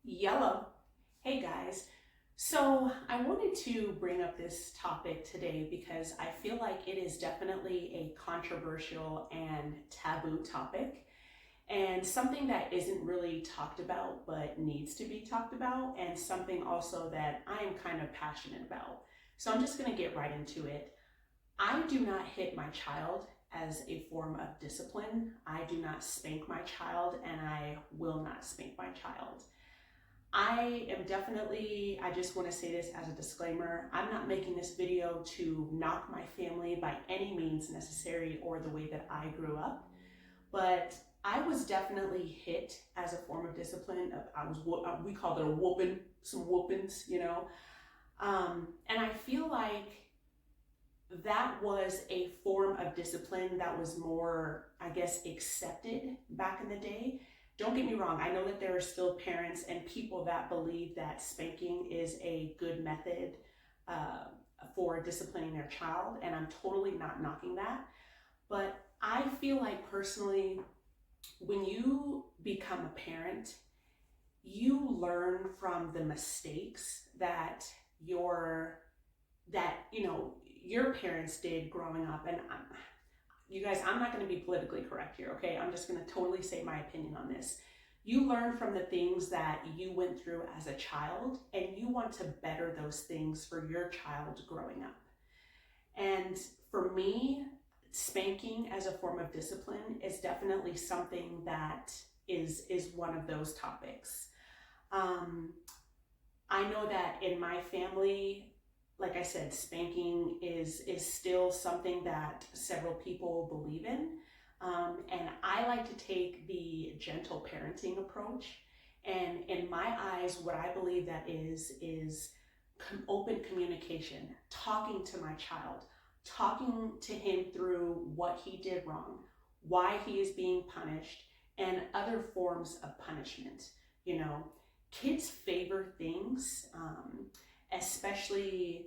Yellow. Hey guys. So I wanted to bring up this topic today because I feel like it is definitely a controversial and taboo topic and something that isn't really talked about but needs to be talked about, and something also that I am kind of passionate about. So I'm just going to get right into it. I do not hit my child as a form of discipline. I do not spank my child, and I will not spank my child. I am definitely, I just want to say this as a disclaimer, I'm not making this video to knock my family by any means necessary or the way that I grew up, but I was definitely hit as a form of discipline. We called it a whooping, some whoopings. And I feel like that was a form of discipline that was more, I guess, accepted back in the day. Don't get me wrong, I know that there are still parents and people that believe that spanking is a good method uh, for disciplining their child, and I'm totally not knocking that. But I feel like personally, when you become a parent, you learn from the mistakes that your parents did growing up. And you guys, I'm not going to be politically correct here, okay? I'm just going to totally say my opinion on this. You learn from the things that you went through as a child, and you want to better those things for your child growing up. And for me, spanking as a form of discipline is definitely something that is one of those topics. I know that in my family, like I said, spanking is still something that several people believe in. And I like to take the gentle parenting approach. And in my eyes, what I believe that is open communication, talking to my child, talking to him through what he did wrong, why he is being punished, and other forms of punishment. Kids favor things, especially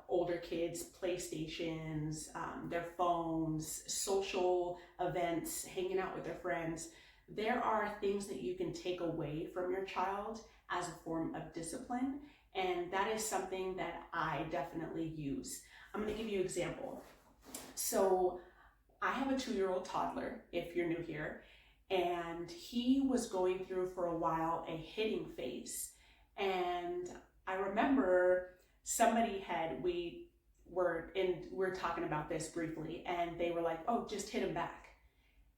older kids, PlayStations, their phones, social events, hanging out with their friends. There are things that you can take away from your child as a form of discipline, and that is something that I definitely use. I'm going to give you an example. So I have a 2-year-old toddler, if you're new here, and he was going through for a while a hitting phase. And I remember we were talking about this briefly, and they were like, oh, just hit him back.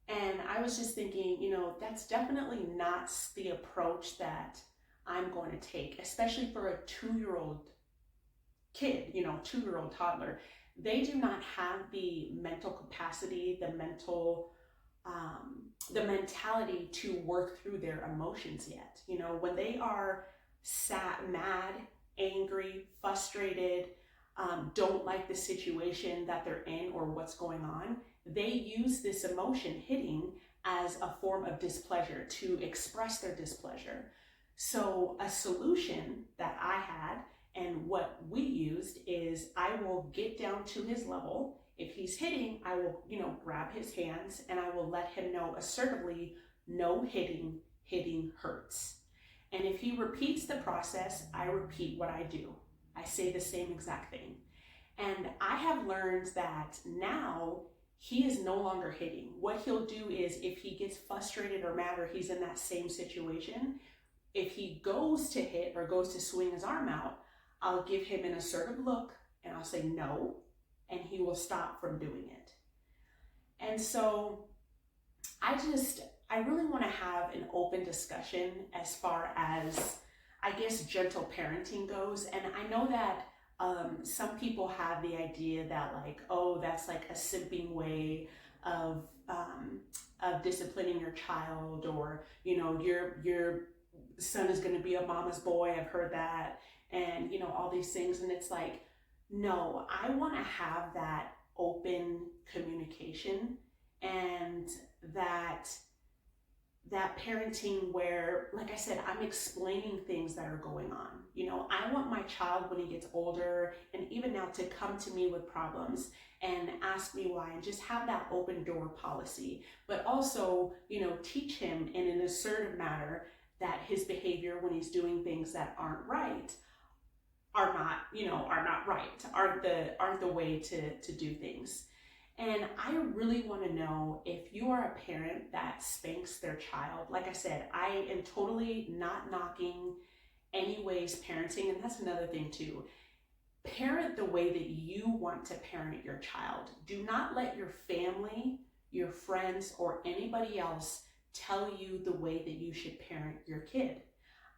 And I was just thinking, that's definitely not the approach that I'm going to take, especially for a 2-year-old kid, 2-year-old toddler. They do not have the mental capacity, the mentality to work through their emotions yet. When they are sad, mad, angry, frustrated, don't like the situation that they're in or what's going on, they use this emotion, hitting, as a form of displeasure to express their displeasure. So a solution that I had and what we used is I will get down to his level. If he's hitting, I will, grab his hands and I will let him know assertively, no hitting, hitting hurts. And if he repeats the process, I repeat what I do. I say the same exact thing. And I have learned that now he is no longer hitting. What he'll do is, if he gets frustrated or mad, or he's in that same situation, if he goes to hit or goes to swing his arm out, I'll give him an assertive look and I'll say no, and he will stop from doing it. And so I really want to have an open discussion as far as, I guess, gentle parenting goes. And I know that some people have the idea that, like, oh, that's like a simping way of disciplining your child, or your son is going to be a mama's boy. I've heard that, and all these things. And it's like, no, I want to have that open communication, and that parenting where, like I said, I'm explaining things that are going on. I want my child, when he gets older and even now, to come to me with problems and ask me why, and just have that open door policy. But also, teach him in an assertive manner that his behavior when he's doing things that aren't right are not right, aren't the way to do things. And I really want to know if you are a parent that spanks their child. Like I said, I am totally not knocking anyways parenting, and that's another thing too. Parent the way that you want to parent your child. Do not let your family, your friends, or anybody else tell you the way that you should parent your kid.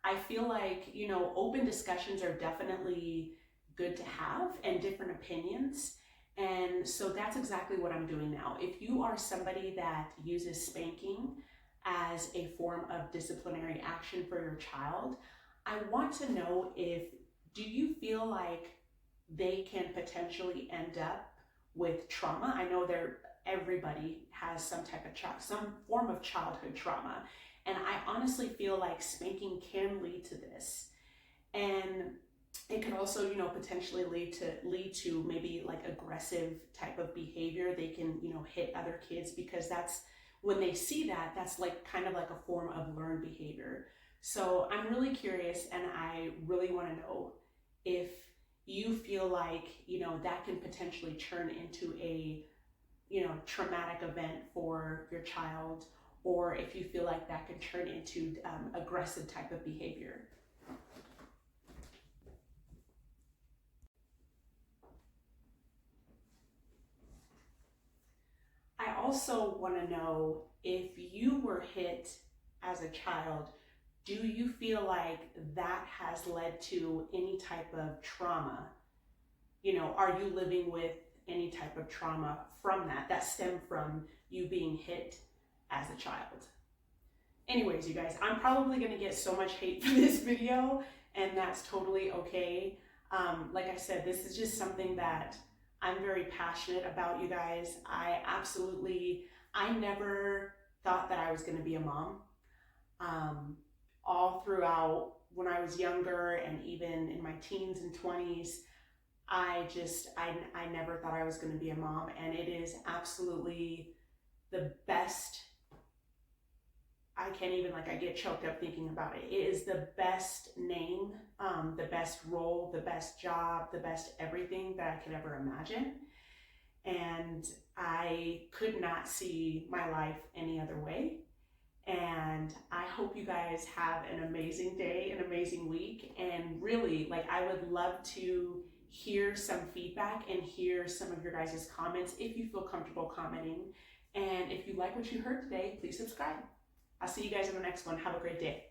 I feel like, open discussions are definitely good to have, and different opinions. And so that's exactly what I'm doing now. If you are somebody that uses spanking as a form of disciplinary action for your child, I want to know, do you feel like they can potentially end up with trauma? I know everybody has some form of childhood trauma. And I honestly feel like spanking can lead to this. And it could also, potentially lead to maybe like aggressive type of behavior. They can, hit other kids, because when they see that, that's like kind of like a form of learned behavior. So I'm really curious, and I really want to know if you feel like, that can potentially turn into a, traumatic event for your child, or if you feel like that can turn into aggressive type of behavior. I also want to know, if you were hit as a child, do you feel like that has led to any type of trauma? Are you living with any type of trauma from that stemmed from you being hit as a child? Anyways, you guys, I'm probably going to get so much hate for this video, and that's totally okay. Like I said, this is just something that I'm very passionate about, you guys. I never thought that I was going to be a mom. All throughout when I was younger, and even in my teens and 20s, I never thought I was going to be a mom, and it is absolutely the best. I can't even, I get choked up thinking about it. It is the best name, the best role, the best job, the best everything that I could ever imagine. And I could not see my life any other way. And I hope you guys have an amazing day, an amazing week. And really, I would love to hear some feedback and hear some of your guys' comments if you feel comfortable commenting. And if you like what you heard today, please subscribe. I'll see you guys in the next one. Have a great day.